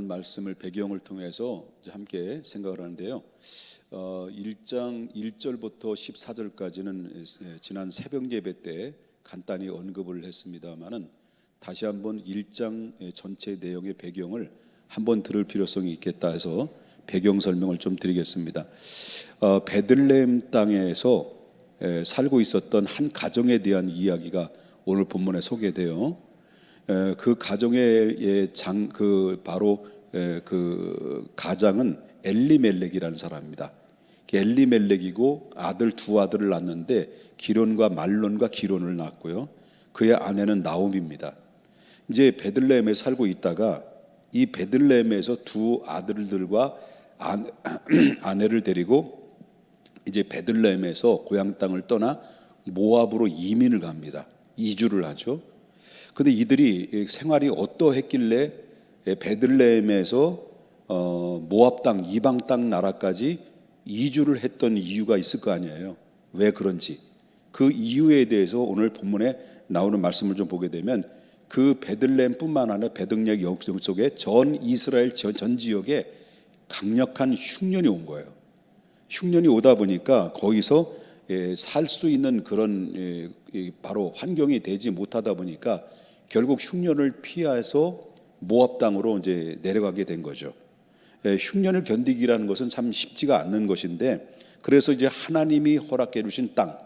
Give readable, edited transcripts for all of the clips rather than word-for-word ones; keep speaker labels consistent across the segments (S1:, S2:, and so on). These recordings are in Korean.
S1: 말씀을 배경을 통해서 함께 생각을 하는데요. 1장 1절부터 14절까지는 지난 새벽 예배 때 간단히 언급을 했습니다만은 다시 한번 1장 전체 내용의 배경을 한번 들을 필요성이 있겠다 해서 배경 설명을 좀 드리겠습니다. 베들레헴 땅에서 살고 있었던 한 가정에 대한 이야기가 오늘 본문에 소개돼요. 그 가정의 바로 그 가장은 엘리멜렉이라는 사람입니다. 엘리멜렉이고 두 아들을 낳았는데 기론과 말론과 기론을 낳았고요. 그의 아내는 나옴입니다. 이제 베들레헴에 살고 있다가 이 베들레헴에서 두 아들들과 아내를 데리고 이제 베들레헴에서 고향 땅을 떠나 모압으로 이민을 갑니다. 이주를 하죠. 근데 이들이 생활이 어떠했길래 베들레헴에서 모압 땅, 이방 땅 나라까지 이주를 했던 이유가 있을 거 아니에요. 왜 그런지 그 이유에 대해서 오늘 본문에 나오는 말씀을 좀 보게 되면 그 베들레헴뿐만 아니라 베들레헴 영역 속에 전 이스라엘 전 지역에 강력한 흉년이 온 거예요. 흉년이 오다 보니까 거기서 살 수 있는 그런 바로 환경이 되지 못하다 보니까 결국 흉년을 피해서 모압 땅으로 이제 내려가게 된 거죠. 흉년을 견디기라는 것은 참 쉽지가 않는 것인데, 그래서 이제 하나님이 허락해 주신 땅,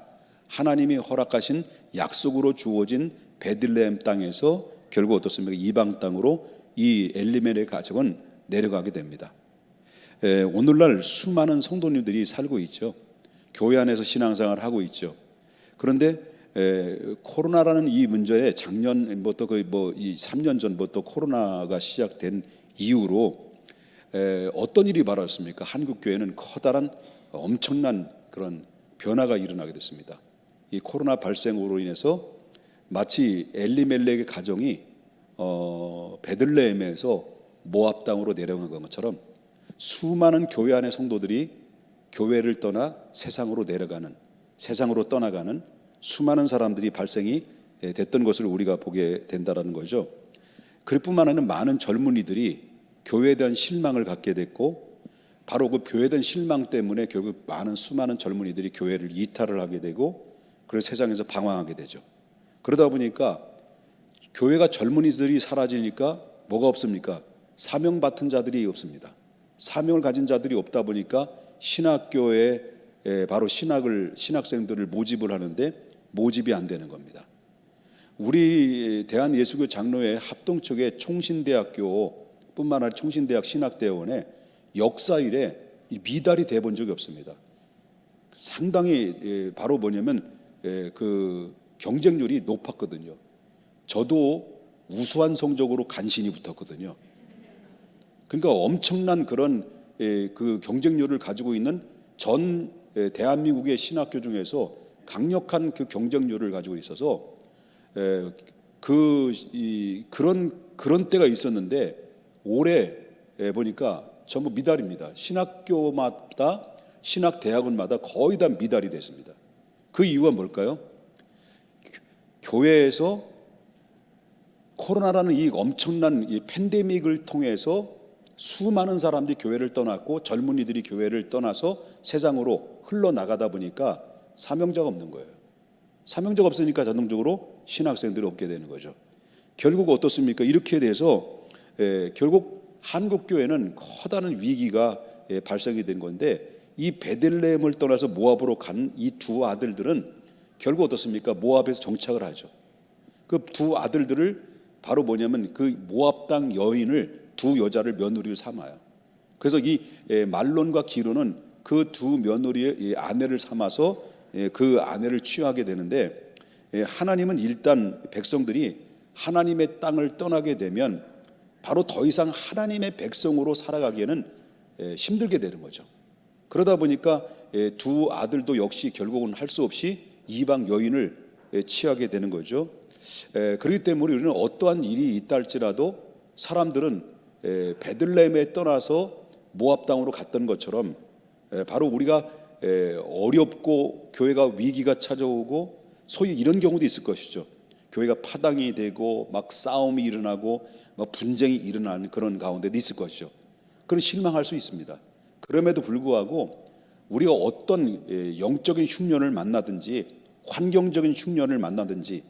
S1: 하나님이 허락하신 약속으로 주어진 베들레헴 땅에서 결국 어떻습니까? 이방 땅으로 이 엘리멜의 가족은 내려가게 됩니다. 오늘날 수많은 성도님들이 살고 있죠. 교회 안에서 신앙생활을 하고 있죠. 그런데 코로나라는 이 문제에 작년부터 거의 이 3년 전부터 코로나가 시작된 이후로 어떤 일이 벌어졌습니까? 한국 교회는 커다란 엄청난 그런 변화가 일어나게 됐습니다. 이 코로나 발생으로 인해서 마치 엘리멜렉의 가정이 베들레헴에서 모압 땅으로 내려간 것처럼 수많은 교회 안의 성도들이 교회를 떠나 세상으로 떠나가는 수많은 사람들이 발생이 됐던 것을 우리가 보게 된다는 거죠. 그럴 뿐만 아니라 많은 젊은이들이 교회에 대한 실망을 갖게 됐고, 바로 그 교회에 대한 실망 때문에 결국 수많은 젊은이들이 교회를 이탈을 하게 되고, 그래서 세상에서 방황하게 되죠. 그러다 보니까 교회가 젊은이들이 사라지니까 뭐가 없습니까? 사명 맡은 자들이 없습니다. 사명을 가진 자들이 없다 보니까 신학교에 바로 신학생들을 모집을 하는데 모집이 안 되는 겁니다. 우리 대한예수교 장로회 합동측의 총신대학교뿐만 아니라 총신대학 신학대원에 역사일에 미달이 돼 본 적이 없습니다. 상당히 바로 뭐냐면 그 경쟁률이 높았거든요. 저도 우수한 성적으로 간신히 붙었거든요. 그러니까 엄청난 그런 그 경쟁률을 가지고 있는 전 대한민국의 신학교 중에서 강력한 그 경쟁률을 가지고 있어서 그런 때가 있었는데, 올해 보니까 전부 미달입니다. 신학교마다 신학대학원마다 거의 다 미달이 됐습니다. 그 이유가 뭘까요? 교회에서 코로나라는 이 엄청난 이 팬데믹을 통해서 수많은 사람들이 교회를 떠났고 젊은이들이 교회를 떠나서 세상으로 흘러나가다 보니까 사명자가 없는 거예요. 사명자가 없으니까 자동적으로 신학생들이 없게 되는 거죠. 결국 어떻습니까? 이렇게 돼서 결국 한국교회는 커다란 위기가 발생이 된 건데, 이 베들레헴을 떠나서 모압으로 간 이 두 아들들은 결국 어떻습니까? 모압에서 정착을 하죠. 그 두 아들들을 바로 뭐냐면 그 모압 땅 여인을, 두 여자를 며느리로 삼아요. 그래서 이 말론과 기론은 그 두 며느리의 아내를 삼아서 그 아내를 취하게 되는데, 하나님은 일단 백성들이 하나님의 땅을 떠나게 되면 바로 더 이상 하나님의 백성으로 살아가기에는 힘들게 되는 거죠. 그러다 보니까 두 아들도 역시 결국은 할 수 없이 이방 여인을 취하게 되는 거죠. 그렇기 때문에 우리는 어떠한 일이 있다 할지라도 사람들은 베들레헴에 떠나서 모압 땅으로 갔던 것처럼 바로 우리가 어렵고 교회가 위기가 찾아오고 소위 이런 경우도 있을 것이죠. 교회가 파당이 되고 막 싸움이 일어나고 막 분쟁이 일어나는 그런 가운데도 있을 것이죠. 그런 실망할 수 있습니다. 그럼에도 불구하고 우리가 어떤 영적인 흉년을 만나든지 환경적인 흉년을 만나든지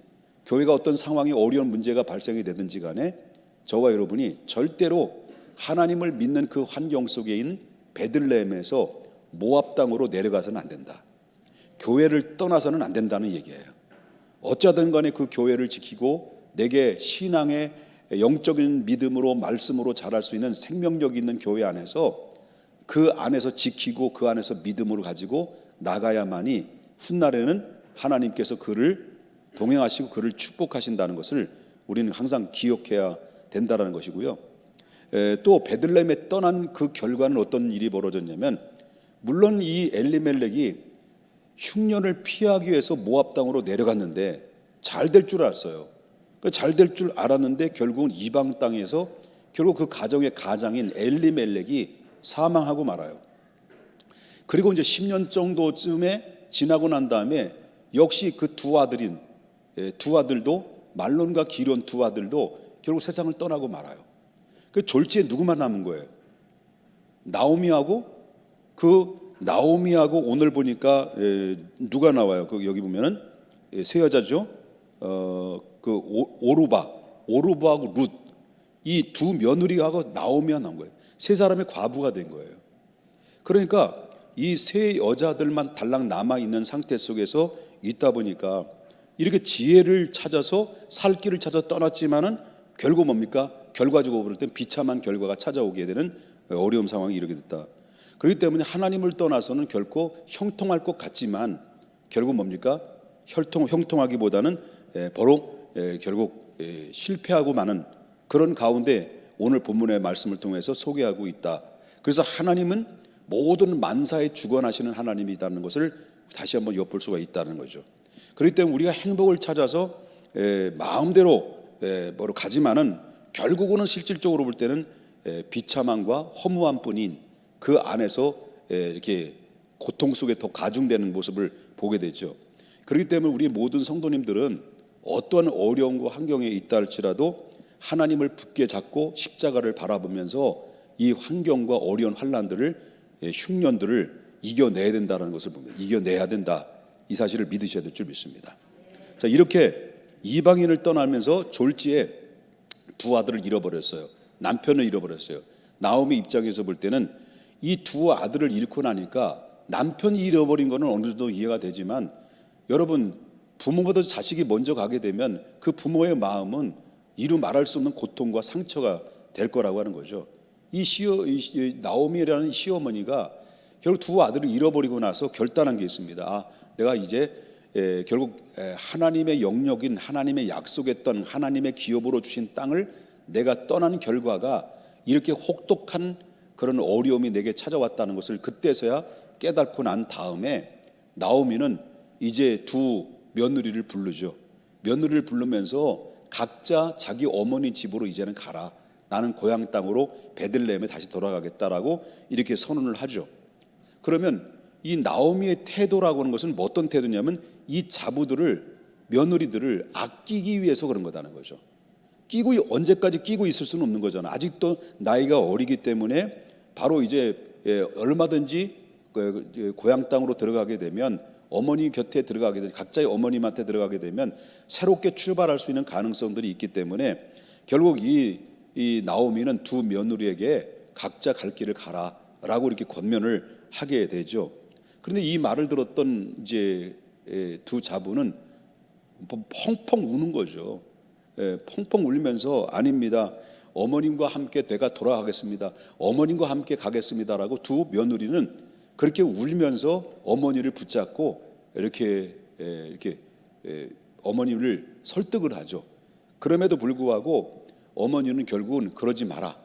S1: 교회가 어떤 상황이 어려운 문제가 발생이 되든지 간에 저와 여러분이 절대로 하나님을 믿는 그 환경 속에 있는 베들레헴에서 모압 땅으로 내려가서는 안 된다. 교회를 떠나서는 안 된다는 얘기예요. 어쩌든 간에 그 교회를 지키고 내게 신앙의 영적인 믿음으로 말씀으로 자랄 수 있는 생명력 있는 교회 안에서 그 안에서 지키고 그 안에서 믿음으로 가지고 나가야만이 훗날에는 하나님께서 그를 동행하시고 그를 축복하신다는 것을 우리는 항상 기억해야 된다는 것이고요. 또 베들레헴에 떠난 그 결과는 어떤 일이 벌어졌냐면, 물론 이 엘리멜렉이 흉년을 피하기 위해서 모압 땅으로 내려갔는데 잘 될 줄 알았어요. 잘 될 줄 알았는데 결국은 이방 땅에서 결국 그 가정의 가장인 엘리멜렉이 사망하고 말아요. 그리고 이제 10년 정도쯤에 지나고 난 다음에 역시 그 두 아들도 말론과 기론 두 아들도 결국 세상을 떠나고 말아요. 그 졸지에 누구만 남은 거예요? 나오미하고 오늘 보니까 누가 나와요? 여기 보면은 세 여자죠. 그 오르바하고 룻, 이 두 며느리하고 나오미가 나온 거예요. 세 사람의 과부가 된 거예요. 그러니까 이 세 여자들만 달랑 남아 있는 상태 속에서 있다 보니까 이렇게 지혜를 찾아서 살 길을 찾아 떠났지만은 결국 뭡니까? 결과적으로 볼 때 비참한 결과가 찾아오게 되는 어려운 상황이 이르게 됐다. 그렇기 때문에 하나님을 떠나서는 결코 형통할 것 같지만 결국 뭡니까? 형통하기보다는 바로 결국 실패하고 마는 그런 가운데 오늘 본문의 말씀을 통해서 소개하고 있다. 그래서 하나님은 모든 만사에 주관하시는 하나님이라는 것을 다시 한번 엿볼 수가 있다는 거죠. 그렇기 때문에 우리가 행복을 찾아서 마음대로 뭐로 가지만은 결국은 실질적으로 볼 때는 비참함과 허무함뿐인 그 안에서 이렇게 고통 속에 더 가중되는 모습을 보게 되죠. 그렇기 때문에 우리 모든 성도님들은 어떠한 어려움과 환경에 있다 할지라도 하나님을 굳게 잡고 십자가를 바라보면서 이 환경과 어려운 환난들을 흉년들을 이겨내야 된다는 것을 봅니다. 이겨내야 된다. 이 사실을 믿으셔야 될 줄 믿습니다. 자, 이렇게 이방인을 떠나면서 졸지에 두 아들을 잃어버렸어요. 남편을 잃어버렸어요. 나오미 입장에서 볼 때는 이 두 아들을 잃고 나니까 남편이 잃어버린 거는 어느 정도 이해가 되지만 여러분, 부모보다 자식이 먼저 가게 되면 그 부모의 마음은 이루 말할 수 없는 고통과 상처가 될 거라고 하는 거죠. 이 나오미라는 시어머니가 결국 두 아들을 잃어버리고 나서 결단한 게 있습니다. 내가 이제 결국 하나님의 영역인 하나님의 약속했던 하나님의 기업으로 주신 땅을 내가 떠난 결과가 이렇게 혹독한 그런 어려움이 내게 찾아왔다는 것을 그때서야 깨닫고 난 다음에 나오미는 이제 두 며느리를 부르죠. 며느리를 부르면서 각자 자기 어머니 집으로 이제는 가라. 나는 고향 땅으로 베들레헴에 다시 돌아가겠다라고 이렇게 선언을 하죠. 그러면 이 나오미의 태도라고 하는 것은 어떤 태도냐면 이 자부들을 며느리들을 아끼기 위해서 그런 거다는 거죠. 언제까지 끼고 있을 수는 없는 거잖아. 아직도 나이가 어리기 때문에 바로 이제 얼마든지 고향 땅으로 들어가게 되면 어머니 곁에 들어가게 되면 각자의 어머님한테 들어가게 되면 새롭게 출발할 수 있는 가능성들이 있기 때문에 결국 이 나오미는 두 며느리에게 각자 갈 길을 가라라고 이렇게 권면을 하게 되죠. 그런데 이 말을 들었던 이제 두 자부는 펑펑 우는 거죠. 펑펑 울면서 아닙니다. 어머님과 함께 내가 돌아가겠습니다. 어머님과 함께 가겠습니다라고 두 며느리는 그렇게 울면서 어머니를 붙잡고 이렇게 어머니를 설득을 하죠. 그럼에도 불구하고 어머니는 결국은 그러지 마라.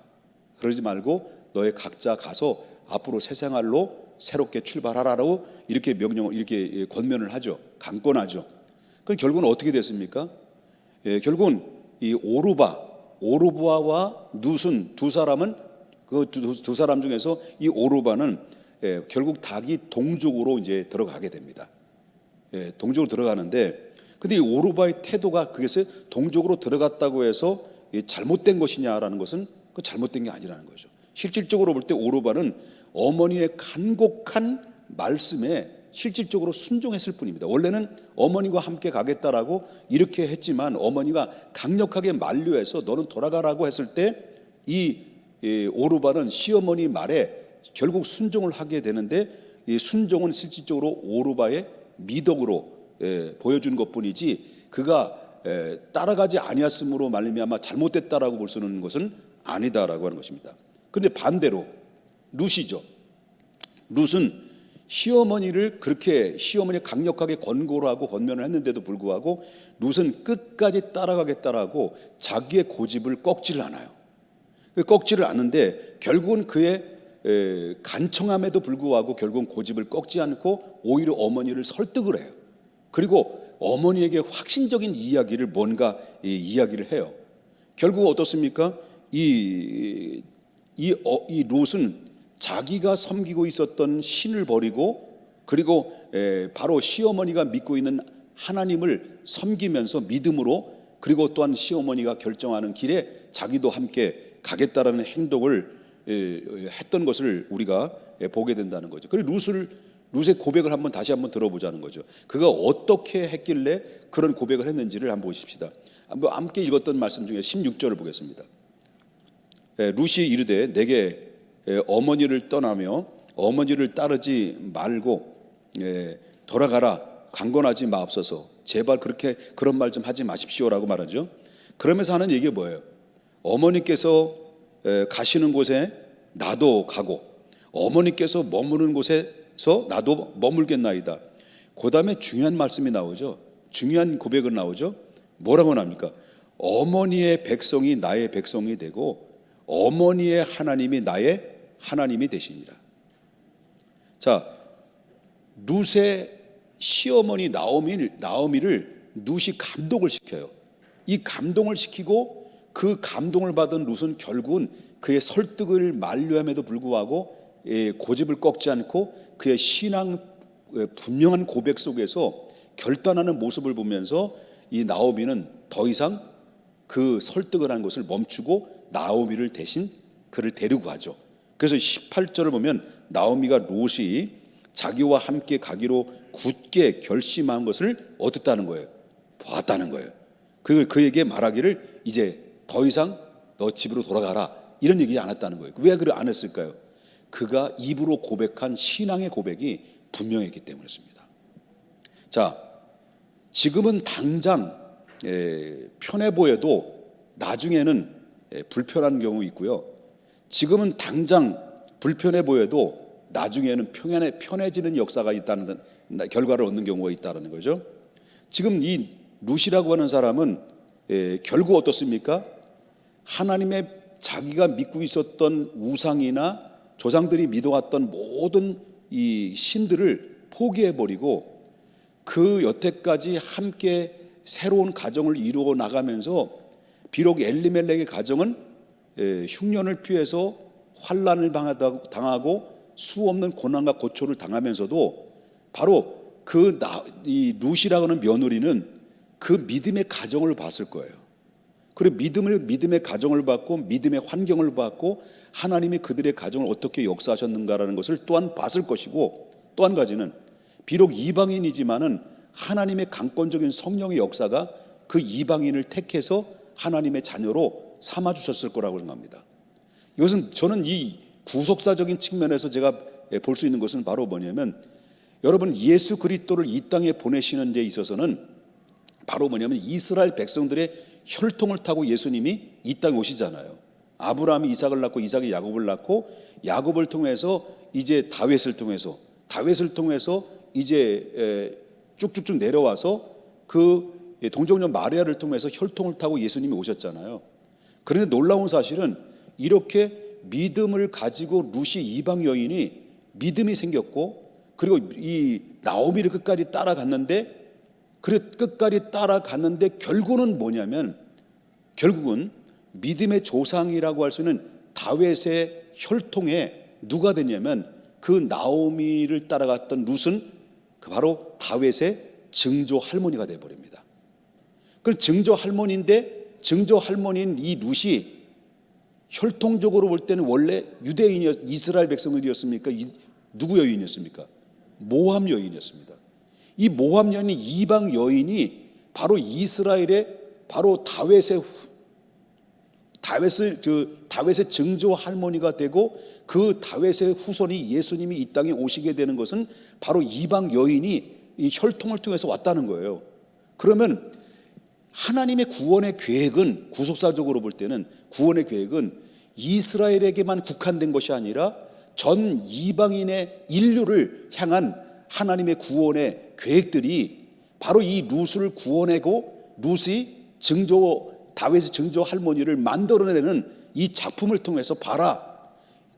S1: 그러지 말고 너의 각자 가서 앞으로 새 생활로 새롭게 출발하라고 이렇게 이렇게 권면을 하죠. 강권하죠. 그 결국은 어떻게 됐습니까? 결국은 이 오르바와 룻은 두 사람은 그 두 사람 중에서 이 오르바는 결국 닭이 동족으로 이제 들어가게 됩니다. 동족으로 들어가는데 근데 이 오르바의 태도가 그것에 동족으로 들어갔다고 해서 잘못된 것이냐라는 것은 그 잘못된 게 아니라는 거죠. 실질적으로 볼 때 오르바는 어머니의 간곡한 말씀에 실질적으로 순종했을 뿐입니다. 원래는 어머니와 함께 가겠다라고 이렇게 했지만 어머니가 강력하게 만류해서 너는 돌아가라고 했을 때 이 오르바는 시어머니 말에 결국 순종을 하게 되는데, 이 순종은 실질적으로 오르바의 미덕으로 보여준 것뿐이지 그가 따라가지 아니었으므로 말미암아 잘못됐다라고 볼 수 있는 것은 아니다라고 하는 것입니다. 그런데 반대로 룻이죠. 룻은 시어머니를 그렇게 시어머니 강력하게 권고를 하고 권면을 했는데도 불구하고 룻은 끝까지 따라가겠다라고 자기의 고집을 꺾지를 않아요. 꺾지를 않는데 결국은 그의 간청함에도 불구하고 결국은 고집을 꺾지 않고 오히려 어머니를 설득을 해요. 그리고 어머니에게 확신적인 이야기를 뭔가 이야기를 해요. 결국 어떻습니까? 이 롯은 자기가 섬기고 있었던 신을 버리고 그리고 바로 시어머니가 믿고 있는 하나님을 섬기면서 믿음으로, 그리고 또한 시어머니가 결정하는 길에 자기도 함께 가겠다라는 행동을 했던 것을 우리가 보게 된다는 거죠. 그리고 룻의 고백을 다시 한번 들어보자는 거죠. 그가 어떻게 했길래 그런 고백을 했는지를 한번 보십시다. 한번 함께 읽었던 말씀 중에 16절을 보겠습니다. 룻이 이르되 내게 어머니를 떠나며 어머니를 따르지 말고 돌아가라, 강권하지 마옵소서. 제발 그런 말 좀 하지 마십시오라고 말하죠. 그러면서 하는 얘기가 뭐예요? 어머니께서 가시는 곳에 나도 가고 어머니께서 머무는 곳에서 나도 머물겠나이다. 그 다음에 중요한 말씀이 나오죠. 중요한 고백은 나오죠. 뭐라고 나옵니까? 어머니의 백성이 나의 백성이 되고 어머니의 하나님이 나의 하나님이 되시니라. 자, 룻의 시어머니 나오미를 룻이 감동을 시켜요. 이 감동을 시키고 그 감동을 받은 룻은 결국은 그의 설득을 만류함에도 불구하고 고집을 꺾지 않고 그의 신앙 분명한 고백 속에서 결단하는 모습을 보면서 이 나오미는 더 이상 그 설득을 한 것을 멈추고 나오미를 대신 그를 데리고 가죠. 그래서 18절을 보면 나오미가 롯이 자기와 함께 가기로 굳게 결심한 것을 어떻다는 거예요? 보았다는 거예요. 그에게 말하기를 이제 더 이상 너 집으로 돌아가라, 이런 얘기 안 했다는 거예요. 왜 그걸 안 했을까요? 그가 입으로 고백한 신앙의 고백이 분명했기 때문이었습니다. 자, 지금은 당장 편해 보여도 나중에는 불편한 경우 있고요. 지금은 당장 불편해 보여도 나중에는 편해지는 역사가 있다는 결과를 얻는 경우가 있다는 거죠. 지금 이 룻이라고 하는 사람은 결국 어떻습니까? 하나님의 자기가 믿고 있었던 우상이나 조상들이 믿어왔던 모든 이 신들을 포기해버리고 그 여태까지 함께 새로운 가정을 이루어 나가면서 비록 엘리멜렉의 가정은 흉년을 피해서 환난을 당하고 수없는 고난과 고초를 당하면서도 바로 이 룻이라고 하는 며느리는 그 믿음의 가정을 봤을 거예요. 그리고 믿음의 가정을 받고 믿음의 환경을 받고 하나님이 그들의 가정을 어떻게 역사하셨는가라는 것을 또한 봤을 것이고, 또 한 가지는 비록 이방인이지만은 하나님의 강권적인 성령의 역사가 그 이방인을 택해서 하나님의 자녀로 삼아 주셨을 거라고 생각합니다. 이것은 저는 이 구속사적인 측면에서 제가 볼 수 있는 것은 바로 뭐냐면, 여러분 예수 그리스도를 이 땅에 보내시는 데 있어서는 바로 뭐냐면 이스라엘 백성들의 혈통을 타고 예수님이 이 땅에 오시잖아요. 아브라함이 이삭을 낳고 이삭이 야곱을 낳고 야곱을 통해서 이제 다윗을 통해서 이제 쭉쭉쭉 내려와서 그 동정녀 마리아를 통해서 혈통을 타고 예수님이 오셨잖아요. 그런데 놀라운 사실은 이렇게 믿음을 가지고 룻이 이방 여인이 믿음이 생겼고, 그리고 이 나오미를 끝까지 따라갔는데 결국은 뭐냐면, 결국은 믿음의 조상이라고 할 수 있는 다윗의 혈통에 누가 되냐면 그 나오미를 따라갔던 룻은 바로 다윗의 증조 할머니가 되어버립니다. 그 증조 할머니인데 증조 할머니인 이 룻이 혈통적으로 볼 때는 원래 이스라엘 백성이었습니까? 누구 여인이었습니까? 모함 여인이었습니다. 이 모함 여인이 이방 여인이 바로 이스라엘의 바로 다윗의 증조 할머니가 되고 그 다윗의 후손이 예수님이 이 땅에 오시게 되는 것은 바로 이방 여인이 이 혈통을 통해서 왔다는 거예요. 그러면 하나님의 구원의 계획은, 구속사적으로 볼 때는 구원의 계획은 이스라엘에게만 국한된 것이 아니라 전 이방인의 인류를 향한 하나님의 구원의 계획들이 바로 이 룻을 구원하고 룻이 다윗의 증조 할머니를 만들어내는 이 작품을 통해서 봐라,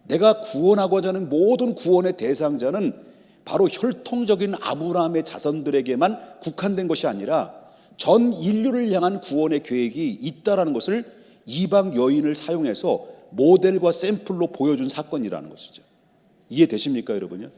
S1: 내가 구원하고자 하는 모든 구원의 대상자는 바로 혈통적인 아브라함의 자손들에게만 국한된 것이 아니라 전 인류를 향한 구원의 계획이 있다라는 것을 이방 여인을 사용해서 모델과 샘플로 보여준 사건이라는 것이죠. 이해되십니까, 여러분요?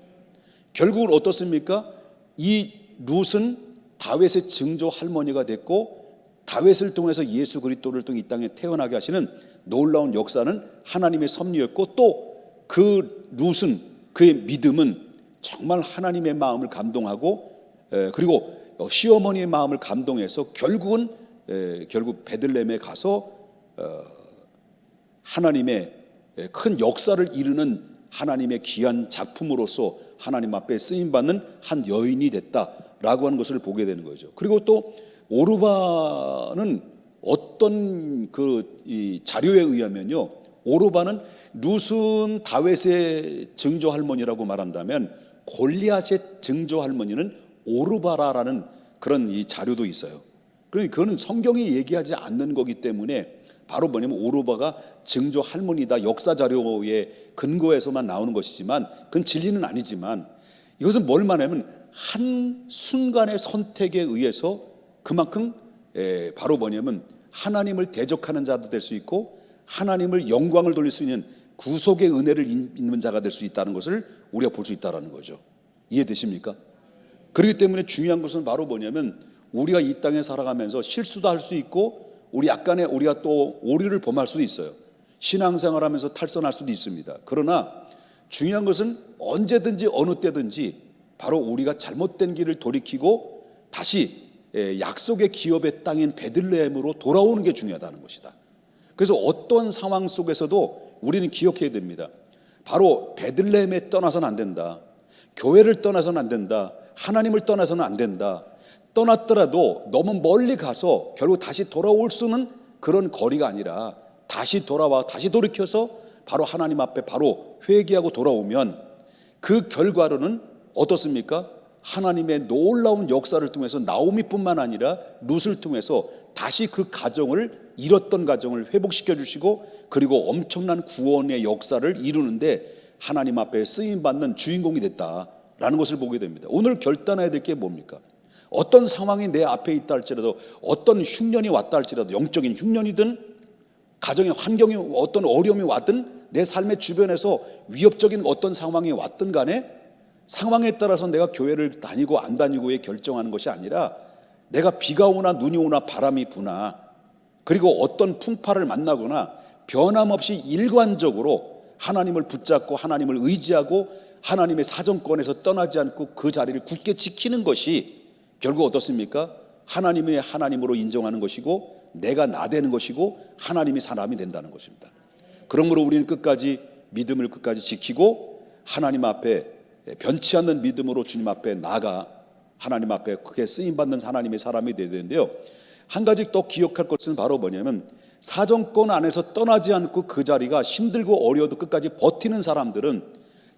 S1: 결국은 어떻습니까? 이 룻은 다윗의 증조 할머니가 됐고 다윗을 통해서 예수 그리스도를 통해 이 땅에 태어나게 하시는 놀라운 역사는 하나님의 섭리였고, 또 그 룻은, 그의 믿음은 정말 하나님의 마음을 감동하고 그리고 시어머니의 마음을 감동해서 결국 베들레헴에 가서 하나님의 큰 역사를 이루는 하나님의 귀한 작품으로서 하나님 앞에 쓰임받는 한 여인이 됐다라고 하는 것을 보게 되는 거죠. 그리고 또 오르바는 어떤 이 자료에 의하면요, 오르바는 룻은 다윗의 증조 할머니라고 말한다면 골리앗의 증조 할머니는 오르바라라는 그런 이 자료도 있어요. 그러니까 그거는 성경이 얘기하지 않는 거기 때문에 바로 뭐냐면 오르바가 증조 할머니다 역사 자료의 근거에서만 나오는 것이지만 그건 진리는 아니지만, 이것은 뭘 말하냐면 한 순간의 선택에 의해서 그만큼 바로 뭐냐면 하나님을 대적하는 자도 될 수 있고 하나님을 영광을 돌릴 수 있는 구속의 은혜를 입는 자가 될 수 있다는 것을 우리가 볼 수 있다는 거죠. 이해되십니까? 그렇기 때문에 중요한 것은 바로 뭐냐면 우리가 이 땅에 살아가면서 실수도 할 수 있고 우리가 또 오류를 범할 수도 있어요. 신앙생활하면서 탈선할 수도 있습니다. 그러나 중요한 것은 언제든지 어느 때든지 바로 우리가 잘못된 길을 돌이키고 다시 약속의 기업의 땅인 베들레헴으로 돌아오는 게 중요하다는 것이다. 그래서 어떤 상황 속에서도 우리는 기억해야 됩니다. 바로 베들레헴에 떠나서는 안 된다. 교회를 떠나서는 안 된다. 하나님을 떠나서는 안 된다. 떠났더라도 너무 멀리 가서 결국 다시 돌아올 수는 그런 거리가 아니라 다시 돌이켜서 바로 하나님 앞에 바로 회개하고 돌아오면 그 결과로는 어떻습니까? 하나님의 놀라운 역사를 통해서 나오미뿐만 아니라 룻을 통해서 다시 그 가정을, 잃었던 가정을 회복시켜 주시고 그리고 엄청난 구원의 역사를 이루는데 하나님 앞에 쓰임받는 주인공이 됐다라는 것을 보게 됩니다. 오늘 결단해야 될 게 뭡니까? 어떤 상황이 내 앞에 있다 할지라도, 어떤 흉년이 왔다 할지라도, 영적인 흉년이든 가정의 환경이 어떤 어려움이 왔든 내 삶의 주변에서 위협적인 어떤 상황이 왔든 간에 상황에 따라서 내가 교회를 다니고 안 다니고에 결정하는 것이 아니라 내가 비가 오나 눈이 오나 바람이 부나 그리고 어떤 풍파를 만나거나 변함없이 일관적으로 하나님을 붙잡고 하나님을 의지하고 하나님의 사정권에서 떠나지 않고 그 자리를 굳게 지키는 것이 결국 어떻습니까? 하나님의 하나님으로 인정하는 것이고 내가 나 되는 것이고 하나님이 사람이 된다는 것입니다. 그러므로 우리는 끝까지 믿음을 끝까지 지키고 하나님 앞에 변치 않는 믿음으로 주님 앞에 나아가 하나님 앞에 크게 쓰임받는 하나님의 사람이 되어야 되는데요, 한 가지 또 기억할 것은 바로 뭐냐면 사정권 안에서 떠나지 않고 그 자리가 힘들고 어려워도 끝까지 버티는 사람들은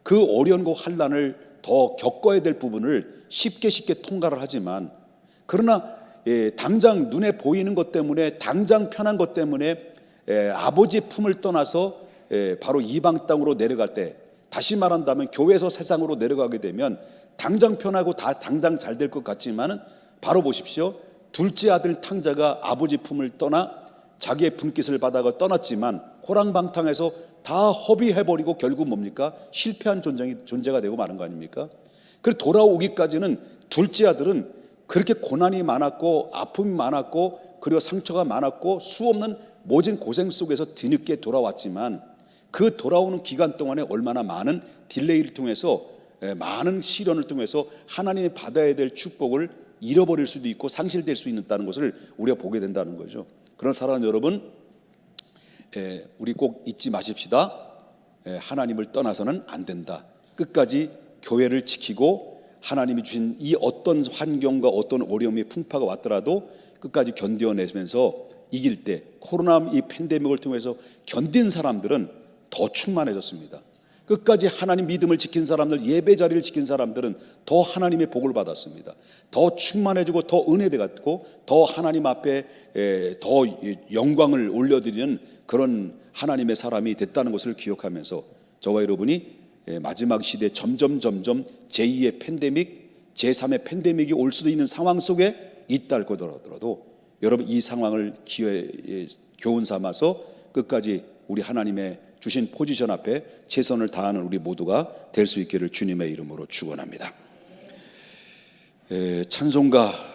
S1: 그 어려움과 환난을 더 겪어야 될 부분을 쉽게 통과를 하지만, 그러나 당장 눈에 보이는 것 때문에 당장 편한 것 때문에 아버지의 품을 떠나서 바로 이방 땅으로 내려갈 때, 다시 말한다면 교회에서 세상으로 내려가게 되면 당장 편하고 당장 잘 될 것 같지만은 바로 보십시오. 둘째 아들 탕자가 아버지 품을 떠나 자기의 분깃을 받아가 떠났지만 호랑방탕에서 다 허비해버리고 결국 뭡니까? 실패한 존재가 되고 마는 거 아닙니까? 그리고 돌아오기까지는 둘째 아들은 그렇게 고난이 많았고 아픔이 많았고 그리고 상처가 많았고 수없는 모진 고생 속에서 뒤늦게 돌아왔지만 그 돌아오는 기간 동안에 얼마나 많은 딜레이를 통해서 많은 시련을 통해서 하나님이 받아야 될 축복을 잃어버릴 수도 있고 상실될 수 있다는 것을 우리가 보게 된다는 거죠. 그런 사랑하는 여러분, 우리 꼭 잊지 마십시다. 하나님을 떠나서는 안 된다. 끝까지 교회를 지키고 하나님이 주신 이 어떤 환경과 어떤 어려움의 풍파가 왔더라도 끝까지 견뎌내면서 이길 때, 코로나 이 팬데믹을 통해서 견딘 사람들은 더 충만해졌습니다. 끝까지 하나님 믿음을 지킨 사람들, 예배 자리를 지킨 사람들은 더 하나님의 복을 받았습니다. 더 충만해지고 더 은혜되었고 더 하나님 앞에 더 영광을 올려드리는 그런 하나님의 사람이 됐다는 것을 기억하면서 저와 여러분이 마지막 시대에 점점 제2의 팬데믹, 제3의 팬데믹이 올 수도 있는 상황 속에 있다 하더라도 여러분 이 상황을 교훈 삼아서 끝까지 우리 하나님의 주신 포지션 앞에 최선을 다하는 우리 모두가 될 수 있기를 주님의 이름으로 축원합니다. 찬송가